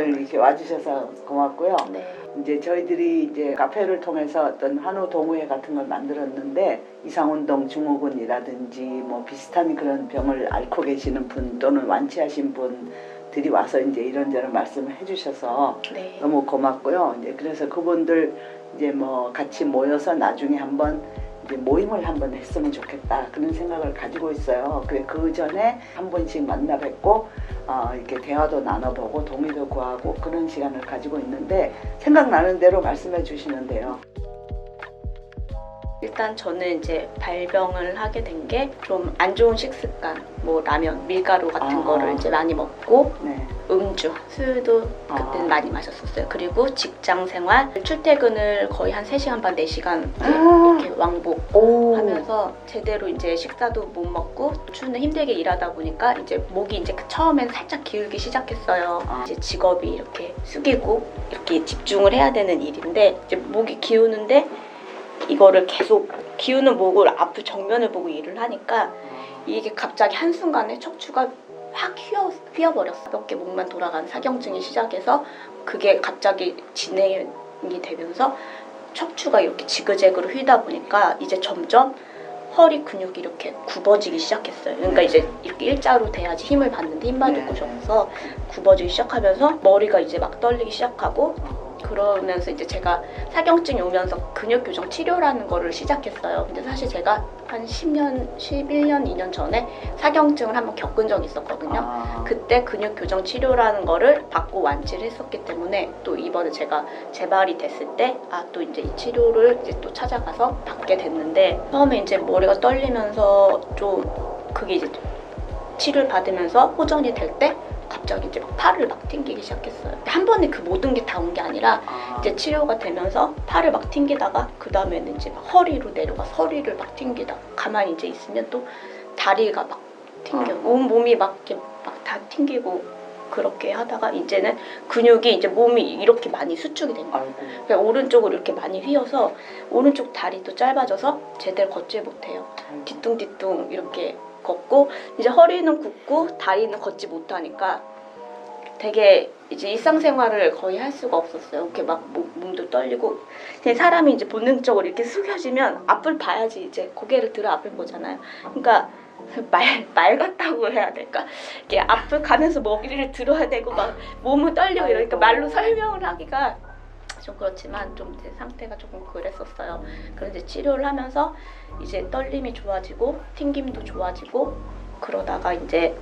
오늘 이렇게 와주셔서 고맙고요. 네. 이제 저희들이 이제 카페를 통해서 어떤 한우 동호회 같은 걸 만들었는데 이상운동 증후군이라든지 뭐 비슷한 그런 병을 앓고 계시는 분 또는 완치하신 분들이 와서 이제 이런저런 말씀을 해주셔서 네. 너무 고맙고요. 이제 그래서 그분들 이제 뭐 같이 모여서 나중에 한번 이제 모임을 한번 했으면 좋겠다 그런 생각을 가지고 있어요. 그 전에 한 번씩 만나 뵙고 이렇게 대화도 나눠보고 동의도 구하고 그런 시간을 가지고 있는데 생각나는 대로 말씀해 주시면 돼요. 일단 저는 이제 발병을 하게 된 게 좀 안 좋은 식습관, 뭐 라면, 밀가루 같은 거를 이제 많이 먹고 네. 음주, 술도 그때는 많이 마셨었어요. 그리고 직장 생활, 출퇴근을 거의 한 3시간 반, 4시간 이렇게 왕복하면서 제대로 이제 식사도 못 먹고 추운데 힘들게 일하다 보니까 이제 목이 이제 처음엔 살짝 기울기 시작했어요. 이제 직업이 이렇게 숙이고 이렇게 집중을 해야 되는 일인데 이제 목이 기우는데 이거를 계속 기우는 목을 앞을 정면을 보고 일을 하니까 이게 갑자기 한순간에 척추가 확 휘어버렸어. 몇 개 목만 돌아가는 사경증이 시작해서 그게 갑자기 진행이 되면서 척추가 이렇게 지그재그로 휘다 보니까 이제 점점 허리 근육이 이렇게 굽어지기 시작했어요. 그러니까 이제 이렇게 일자로 돼야지 힘을 받는데 힘 받을 곳이 없어서 굽어지기 시작하면서 머리가 이제 막 떨리기 시작하고 그러면서 이제 제가 사경증이 오면서 근육 교정 치료라는 거를 시작했어요. 근데 사실 제가 한 10년, 11년, 2년 전에 사경증을 한번 겪은 적이 있었거든요. 그때 근육 교정 치료라는 거를 받고 완치를 했었기 때문에 또 이번에 제가 재발이 됐을 때 또 이제 이 치료를 이제 또 찾아가서 받게 됐는데 처음에 이제 머리가 떨리면서 좀 그게 이제 치료를 받으면서 호전이 될 때 갑자기 이제 막 팔을 막 튕기기 시작했어요. 한 번에 그 모든 게 다 온 게 아니라 이제 치료가 되면서 팔을 막 튕기다가 그 다음에는 이제 막 허리로 내려가서 허리를 막 튕기다가 가만히 이제 있으면 또 다리가 막 튕겨. 온 몸이 막 이렇게 막 다 튕기고 그렇게 하다가 이제는 근육이 이제 몸이 이렇게 많이 수축이 된 거예요. 그러니까 오른쪽으로 이렇게 많이 휘어서 오른쪽 다리도 짧아져서 제대로 걷질 못해요. 뒤뚱뒤뚱 이렇게 걷고 이제 허리는 굽고 다리는 걷지 못하니까 되게 이제 일상생활을 거의 할 수가 없었어요. 이렇게 막 몸도 떨리고 그냥 사람이 이제 본능적으로 이렇게 숙여지면 앞을 봐야지 이제 고개를 들어 앞을 보잖아요. 그러니까 말 같다고 해야 될까? 이렇게 앞을 가면서 머리를 들어야 되고 막 몸은 떨리고 이러니까 말로 설명을 하기가 좀 그렇지만 좀 제 상태가 조금 그랬었어요. 그런데 치료를 하면서 이제 떨림이 좋아지고 튕김도 좋아지고 그러다가 이제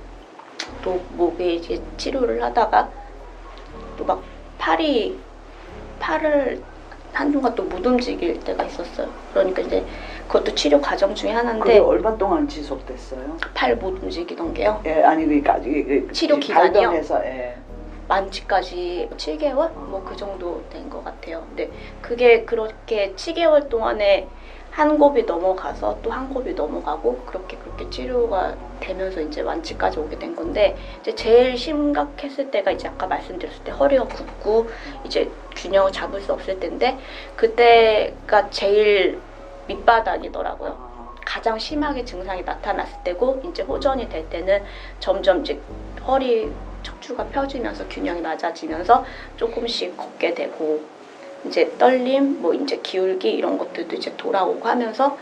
또 목에 이제 치료를 하다가 또 막 팔을 한동안 또 못 움직일 때가 있었어요. 그러니까 이제 그것도 치료 과정 중에 하나인데 그게 얼마 동안 지속됐어요? 팔 못 움직이던 게요? 예, 아니 그러니까 치료 기간이요? 발병해서 만치까지 7개월? 뭐 그 정도 된 것 같아요. 근데 그게 그렇게 7개월 동안에 한 곱이 넘어가서 또 한 곱이 넘어가고 그렇게 치료가 되면서 이제 완치까지 오게 된 건데 이제 제일 심각했을 때가 이제 아까 말씀드렸을 때 허리가 굽고 이제 균형을 잡을 수 없을 때인데 그때가 제일 밑바닥이더라고요. 가장 심하게 증상이 나타났을 때고 이제 호전이 될 때는 점점 이제 허리 척추가 펴지면서 균형이 맞아지면서 조금씩 걷게 되고 이제 떨림, 뭐 이제 기울기 이런 것들도 이제 돌아오고 하면서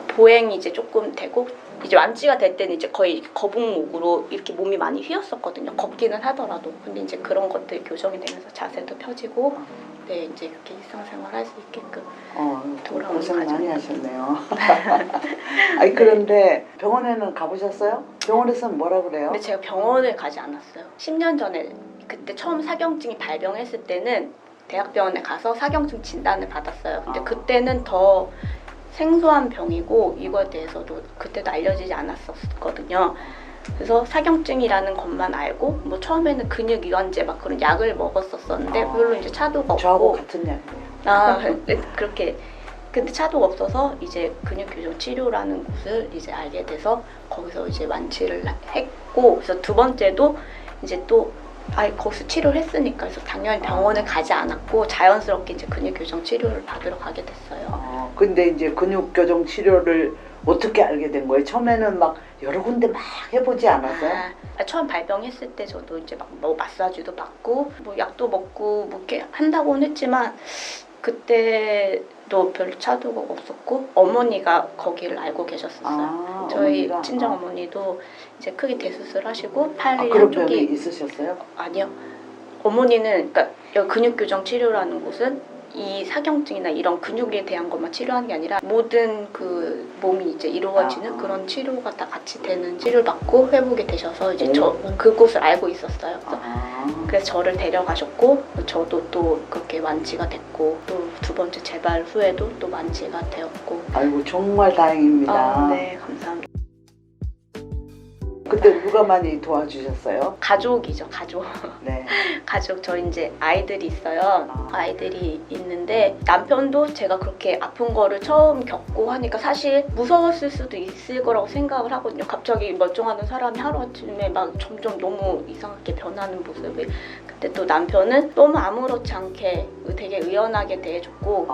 보행이 이제 조금 되고 이제 완치가 될 때는 이제 거의 거북목으로 이렇게 몸이 많이 휘었었거든요. 걷기는 하더라도 근데 이제 그런 것들이 교정이 되면서 자세도 펴지고 네 이제 이렇게 일상생활 할 수 있게끔 돌아오는 고생 많이 과정입니다. 하셨네요. 아니 그런데 병원에는 가보셨어요? 병원에서는 뭐라 그래요? 근데 제가 병원을 가지 않았어요. 10년 전에 그때 처음 사경증이 발병했을 때는 대학병원에 가서 사경증 진단을 받았어요. 근데 그때는 더 생소한 병이고 이거에 대해서도 그때도 알려지지 않았었거든요. 그래서 사경증이라는 것만 알고 뭐 처음에는 근육이완제 막 그런 약을 먹었었는데 별로 이제 차도가 저하고 없고 같은 약이에요. 그렇게 근데 차도가 없어서 이제 근육교정 치료라는 곳을 이제 알게 돼서 거기서 이제 완치를 했고 그래서 두 번째도 이제 또 거기서 치료를 했으니까 그래서 당연히 병원에 가지 않았고 자연스럽게 이제 근육교정 치료를 받으러 가게 됐어요. 근데 이제 근육교정 치료를 어떻게 알게 된 거예요? 처음에는 막 여러 군데 막 해보지 않았어요? 처음 발병했을 때 저도 이제 막 뭐 마사지도 받고 뭐 약도 먹고 뭐 이렇게 한다고는 했지만 그때도 별로 차도가 없었고 어머니가 거기를 알고 계셨었어요. 저희 어머니가? 친정 어머니도 이제 크게 대수술하시고 팔이 그런 병이 한쪽이 있으셨어요? 아니요. 어머니는 그러니까 여기 근육교정 치료라는 곳은 이 사경증이나 이런 근육에 대한 것만 치료하는 게 아니라 모든 그 몸이 이제 이루어지는 그런 치료가 다 같이 되는 치료를 받고 회복이 되셔서 이제 저 그곳을 알고 있었어요. 그래서 저를 데려가셨고 저도 또 그렇게 완치가 됐고 또 두 번째 재발 후에도 또 완치가 되었고. 아이고 정말 다행입니다. 네, 감사합니다. 그때 누가 많이 도와주셨어요? 가족이죠, 가족. 네. 가족, 저 이제 아이들이 있어요. 아이들이 있는데 남편도 제가 그렇게 아픈 거를 처음 겪고 하니까 사실 무서웠을 수도 있을 거라고 생각을 하거든요. 갑자기 멀쩡하던 사람이 하루아침에 막 점점 너무 이상하게 변하는 모습을. 근데 또 남편은 너무 아무렇지 않게 되게 의연하게 대해줬고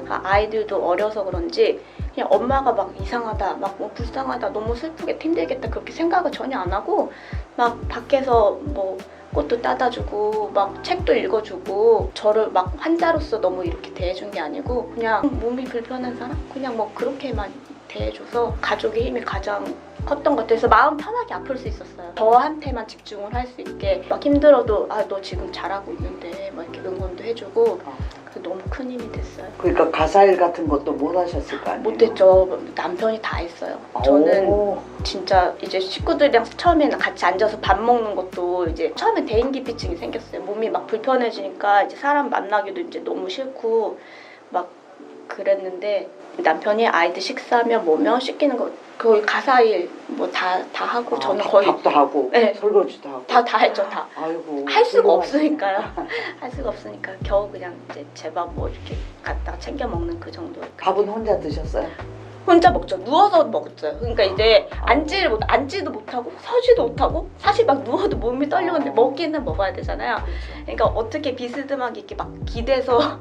아이들도 어려서 그런지 그냥 엄마가 막 이상하다, 막 뭐 불쌍하다, 너무 슬프게 힘들겠다 그렇게 생각을 전혀 안 하고 막 밖에서 뭐 꽃도 따다 주고 막 책도 읽어주고 저를 막 환자로서 너무 이렇게 대해준 게 아니고 그냥 몸이 불편한 사람? 그냥 뭐 그렇게만 대해줘서 가족의 힘이 가장 컸던 것 같아서 마음 편하게 아플 수 있었어요. 저한테만 집중을 할 수 있게 막 힘들어도 아 너 지금 잘하고 있는데 막 이렇게 응원도 해주고 그래서 너무 큰 힘이 됐어요. 그러니까 가사일 같은 것도 못 하셨을 거 아니에요? 못했죠. 남편이 다 했어요. 저는 진짜 이제 식구들이랑 처음에는 같이 앉아서 밥 먹는 것도 이제 처음에 대인기피증이 생겼어요. 몸이 막 불편해지니까 이제 사람 만나기도 이제 너무 싫고 막 그랬는데 남편이 아이들 식사하면 뭐면 씻기는 거 거의 가사일 뭐 다 하고 저는 거의 밥도 하고 네. 설거지도 하고 다 했죠. 다. 아이고 할 수가 없으니까요. 할 수가 없으니까 겨우 그냥 이제 제밥 뭐 이렇게 갖다가 챙겨 먹는 그 정도. 밥은 혼자 드셨어요? 혼자 먹죠. 누워서 먹었어요. 그러니까 이제 앉지도 못하고 서지도 못하고 사실 막 누워도 몸이 떨리는데 먹기는 먹어야 되잖아요. 그렇죠. 그러니까 어떻게 비스듬하게 이렇게 막 기대서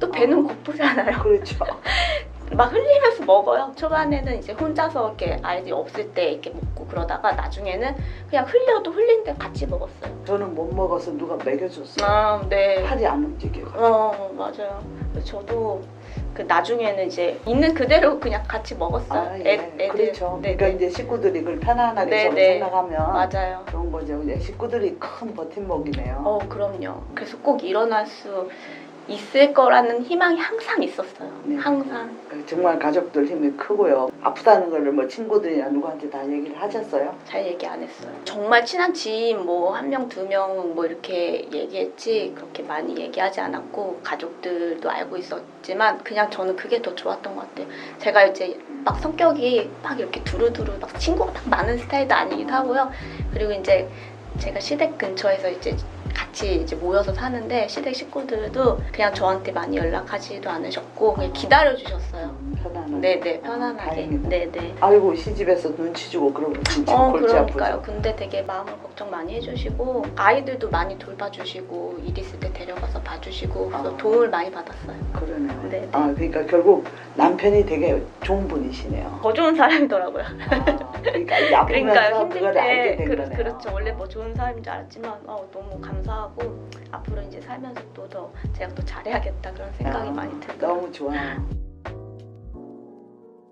또 배는 고프잖아요. 그렇죠. 막 흘리면서 먹어요. 초반에는 이제 혼자서 이렇게 아이들이 없을 때 이렇게 먹고 그러다가 나중에는 그냥 흘려도 흘린데 같이 먹었어요. 저는 못 먹어서 누가 먹여줬어요. 네. 팔이 안 움직여요. 맞아요. 저도 그 나중에는 이제 있는 그대로 그냥 같이 먹었어요. 애들. 그렇죠. 네, 그러니까 네. 이제 식구들이 그걸 편안하게 네, 서로 네. 생각하면 맞아요. 그런 거죠. 이제 식구들이 큰 버팀목이네요. 그럼요. 그래서 꼭 일어날 수 있을 거라는 희망이 항상 있었어요. 네. 항상. 정말 가족들 힘이 크고요. 아프다는 거를 뭐 친구들이나 누구한테 다 얘기를 하셨어요? 잘 얘기 안 했어요. 정말 친한 지인 뭐 한 명, 두 명 뭐 이렇게 얘기했지 그렇게 많이 얘기하지 않았고 가족들도 알고 있었지만 그냥 저는 그게 더 좋았던 것 같아요. 제가 이제 막 성격이 막 이렇게 두루두루 막 친구가 딱 많은 스타일도 아니기도 하고요. 그리고 이제 제가 시댁 근처에서 이제 같이 이제 모여서 사는데 시댁 식구들도 그냥 저한테 많이 연락하지도 않으셨고 그냥 기다려 주셨어요. 편안하게. 네네, 편안하게. 다행이다. 네네. 아이고 시집에서 눈치 주고 그러면 진짜 골치 그러니까요. 아프죠. 근데 되게 마음을 걱정 많이 해주시고 아이들도 많이 돌봐주시고 일 있을 때 데려가서 봐주시고 그래서 도움을 많이 받았어요. 그러네요. 네네. 그러니까 결국 남편이 되게 좋은 분이시네요. 더 좋은 사람이더라고요. 그러니까 이 아프면서 힘들 그걸 알게 때 된 거네요. 그렇죠. 원래 뭐 좋은 사람인 줄 알았지만 너무 감사하고 앞으로 이제 살면서 또 더 제가 또 잘해야겠다 그런 생각이 많이 들더라고요. 너무 좋아요.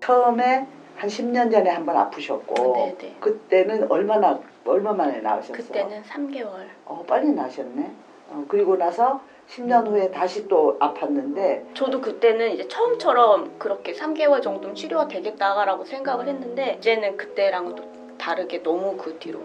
처음에 한 10년 전에 한 번 아프셨고 네네. 그때는 얼마 만에 나으셨어요? 그때는 3개월. 빨리 나셨네. 그리고 나서 10년 후에 다시 또 아팠는데 저도 그때는 이제 처음처럼 그렇게 3개월 정도는 치료가 되겠다라고 생각을 했는데 이제는 그때랑은 또 다르게 너무 그 뒤로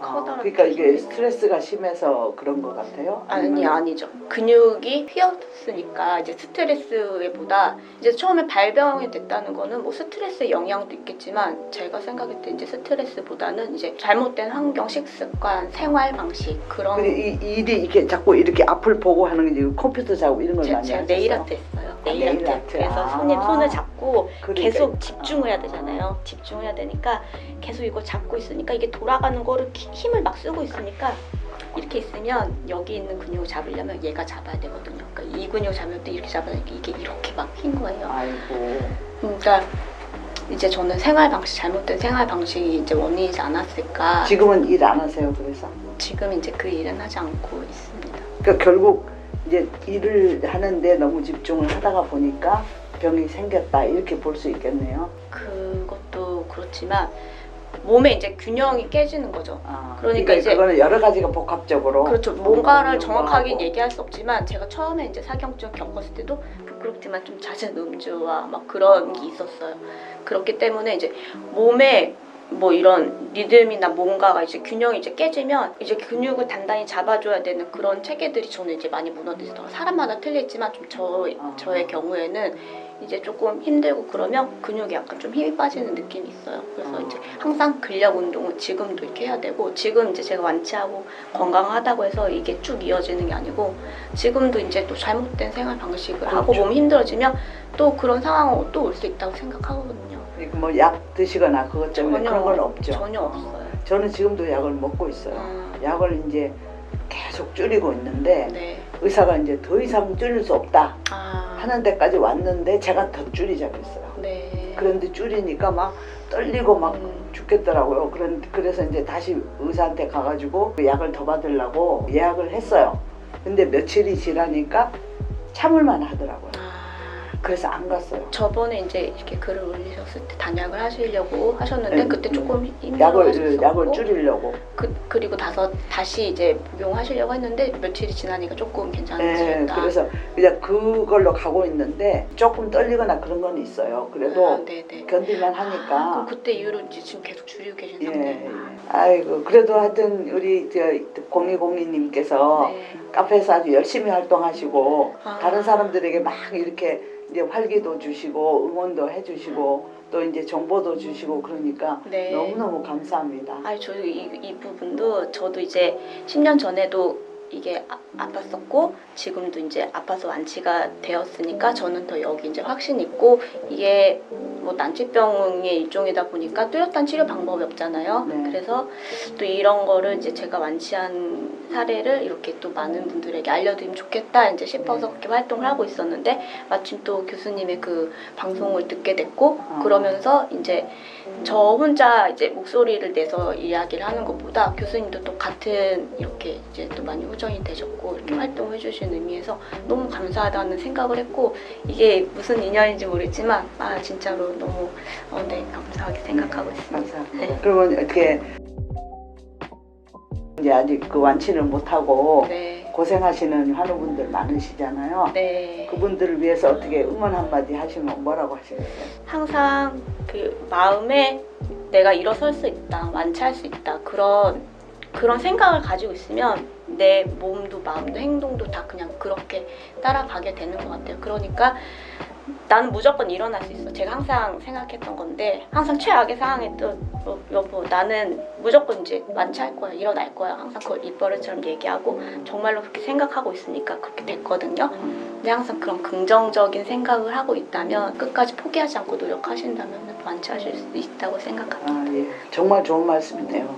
커다랗게 그러니까 이게 스트레스가 심해서 그런 것 같아요? 아니죠. 근육이 휘었으니까 이제 스트레스보다 이제 처음에 발병이 됐다는 거는 뭐 스트레스의 영향도 있겠지만 제가 생각할 때 이제 스트레스보다는 이제 잘못된 환경, 식습관, 생활 방식 그런. 이 일이 이렇게 자꾸 이렇게 앞을 보고 하는 게 컴퓨터 작업 이런 걸 많이 제가 하셨어요? 네일 아트 했어요. 네일 네일 아트. 아트. 그래서 손님 손을 잡고 그러니까. 계속 집중을 해야 되잖아요. 집중을 해야 되니까 계속 이거 잡고 있으니까 이게 돌아가는 거를 힘을 막 쓰고 있으니까 이렇게 있으면 여기 있는 근육을 잡으려면 얘가 잡아야 되거든요. 그러니까 이 근육 잡을 때 이렇게 잡아야 되니까 이게 이렇게 막 흰 거예요. 아이고. 그러니까 이제 저는 생활 방식 잘못된 생활 방식이 이제 원인이지 않았을까. 지금은 일 안 하세요, 그래서? 지금 이제 그 일은 하지 않고 있습니다. 그러니까 결국 이제 일을 하는데 너무 집중을 하다가 보니까 병이 생겼다 이렇게 볼 수 있겠네요. 그것도 그렇지만 몸에 이제 균형이 깨지는 거죠. 그러니까 이제 그거는 여러 가지가 복합적으로. 그렇죠. 뭔가를 하고. 정확하게 얘기할 수 없지만 제가 처음에 이제 사경증 겪었을 때도 부끄럽지만 좀 잦은 음주와 막 그런 게 있었어요. 그렇기 때문에 이제 몸에 뭐 이런 리듬이나 뭔가가 이제 균형이 이제 깨지면 이제 근육을 단단히 잡아줘야 되는 그런 체계들이 저는 이제 많이 무너지더라고요. 사람마다 틀리지만 좀 저의 경우에는 이제 조금 힘들고 그러면 근육이 약간 좀 힘이 빠지는 느낌이 있어요. 그래서 이제 항상 근력 운동은 지금도 이렇게 해야 되고, 지금 이제 제가 완치하고 건강하다고 해서 이게 쭉 이어지는 게 아니고, 지금도 이제 또 잘못된 생활 방식을 하고 몸이 힘들어지면 또 그런 상황은 또 올 수 있다고 생각하거든요. 뭐 약 드시거나 그것 때문에 그런 건 없죠? 전혀 없어요. 저는 지금도 약을 먹고 있어요. 약을 이제 계속 줄이고 있는데 네. 의사가 이제 더 이상 줄일 수 없다 아, 하는 데까지 왔는데 제가 더 줄이자고 했어요. 네. 그런데 줄이니까 막 떨리고 막 죽겠더라고요. 그래서 이제 다시 의사한테 가가지고 그 약을 더 받으려고 예약을 했어요. 근데 며칠이 지나니까 참을만 하더라고요. 그래서 안 갔어요. 저번에 이제 이렇게 글을 올리셨을 때 단약을 하시려고 하셨는데 네, 그때 조금 힘들어하셨었고 약을 줄이려고. 그리고 다시 이제 복용하시려고 했는데 며칠이 지나니까 조금 네, 괜찮으셨다. 그래서 그냥 그걸로 가고 있는데 조금 떨리거나 그런 건 있어요. 그래도 네네. 견딜만 하니까. 그럼 그때 이후로 이제 지금 계속 줄이고 계신 예, 상태예요. 아이고 그래도 하여튼 우리 0202님께서 네. 카페에서 아주 열심히 활동하시고 아. 다른 사람들에게 막 이렇게 이제 활기도 주시고 응원도 해주시고 또 이제 정보도 주시고 그러니까 네. 너무너무 감사합니다. 저도 이 부분도 저도 이제 10년 전에도 이게 아팠었고 지금도 이제 아파서 완치가 되었으니까 저는 더 여기 이제 확신 있고, 이게 뭐 난치병의 일종이다 보니까 뚜렷한 치료 방법이 없잖아요. 네. 그래서 또 이런 거를 이제 제가 완치한 사례를 이렇게 또 많은 분들에게 알려드리면 좋겠다 이제 싶어서 그렇게 활동을 하고 있었는데, 마침 또 교수님의 그 방송을 듣게 됐고, 그러면서 이제 저 혼자 이제 목소리를 내서 이야기를 하는 것보다 교수님도 또 같은 이렇게 이제 또 많이 후전이 되셨고 이렇게 활동해 주신 의미에서 너무 감사하다는 생각을 했고, 이게 무슨 인연인지 모르겠지만 진짜로 너무 네, 감사하게 생각하고 있습니다. 감사합니다. 네. 그러면 어떻게 이제 아직 그 완치를 못하고 네. 고생하시는 환우분들 많으시잖아요. 네. 그분들을 위해서 어떻게 응원 한마디 하시면 뭐라고 하시겠어요? 항상 그 마음에 내가 일어설 수 있다, 완치할 수 있다, 그런 생각을 가지고 있으면 내 몸도 마음도 행동도 다 그냥 그렇게 따라가게 되는 것 같아요. 그러니까 나는 무조건 일어날 수 있어. 제가 항상 생각했던 건데, 항상 최악의 상황에 또 여보 나는 무조건 이제 완치할 거야, 일어날 거야, 항상 그걸 입버릇처럼 얘기하고 정말로 그렇게 생각하고 있으니까 그렇게 됐거든요. 근데 항상 그런 긍정적인 생각을 하고 있다면, 끝까지 포기하지 않고 노력하신다면 완치하실 수 있다고 생각합니다. 예. 정말 좋은 말씀이네요.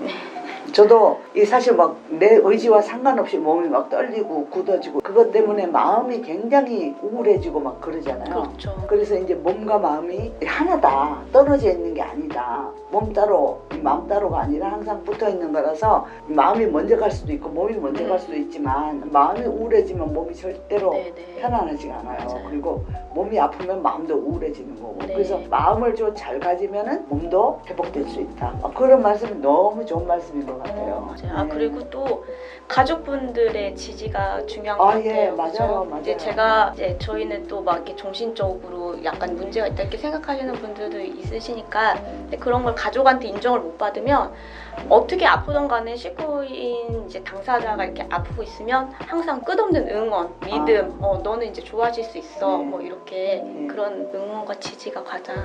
저도 이 사실 막 내 의지와 상관없이 몸이 막 떨리고 굳어지고 그것 때문에 마음이 굉장히 우울해지고 막 그러잖아요. 그렇죠. 그래서 이제 몸과 마음이 하나다, 떨어져 있는 게 아니다. 몸 따로 마음 따로가 아니라 항상 붙어 있는 거라서 마음이 먼저 갈 수도 있고 몸이 먼저 갈 수도 있지만, 마음이 우울해지면 몸이 절대로 네네. 편안하지가 않아요. 맞아요. 그리고 몸이 아프면 마음도 우울해지는 거고. 네. 그래서 마음을 좀 잘 가지면은 몸도 회복될 수 있다. 그런 말씀이 너무 좋은 말씀인 것 같아요. 맞아요. 네. 그리고 또 가족분들의 지지가 중요한 것 같아요. 예, 맞아요, 그죠? 맞아요. 이제 제가 이제 저희는 또 막 이렇게 정신적으로 약간 문제가 있다 이렇게 생각하시는 분들도 있으시니까, 근데 그런 걸 가족한테 인정을 못 받으면 어떻게 아프던 간에 식구인 이제 당사자가 이렇게 아프고 있으면 항상 끝없는 응원, 믿음, 너는 이제 좋아질 수 있어, 네. 뭐 이렇게 네. 그런 응원과 지지가 가장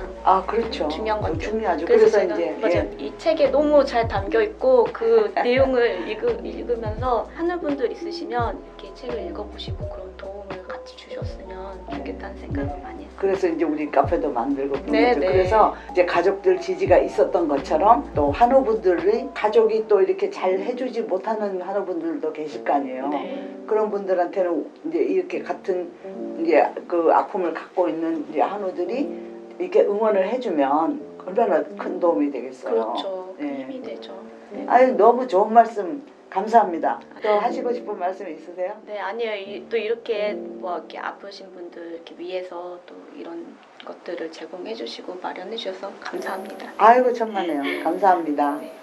그렇죠. 중요한 것 같아요. 중요하죠. 그래서 그래서 제가 이제 맞아요. 이 책에 너무 잘 담겨 있고 그 내용을 읽으면서 하늘분들 있으시면 이렇게 책을 읽어보시고 그런 도움을 같이 주셨으면 좋겠다는 생각을 많이 했어요. 그래서 이제 우리 카페도 만들고 그런 네, 거죠. 네. 그래서 이제 가족들 지지가 있었던 것처럼 또 환우분들이 가족이 또 이렇게 잘 해주지 못하는 환우분들도 계실 거 아니에요. 네. 그런 분들한테는 이제 이렇게 같은 이제 그 아픔을 갖고 있는 이제 환우들이 이렇게 응원을 해주면 얼마나 큰 도움이 되겠어요. 그렇죠. 큰 네. 힘이 되죠. 네. 아유 너무 좋은 말씀 감사합니다. 또 하시고 싶은 말씀 있으세요? 네, 아니요. 또 이렇게 뭐 이렇게 아프신 분들 이렇게 위해서 또 이런 것들을 제공해 주시고 마련해 주셔서 감사합니다. 아이고 천만에요. 감사합니다. 네.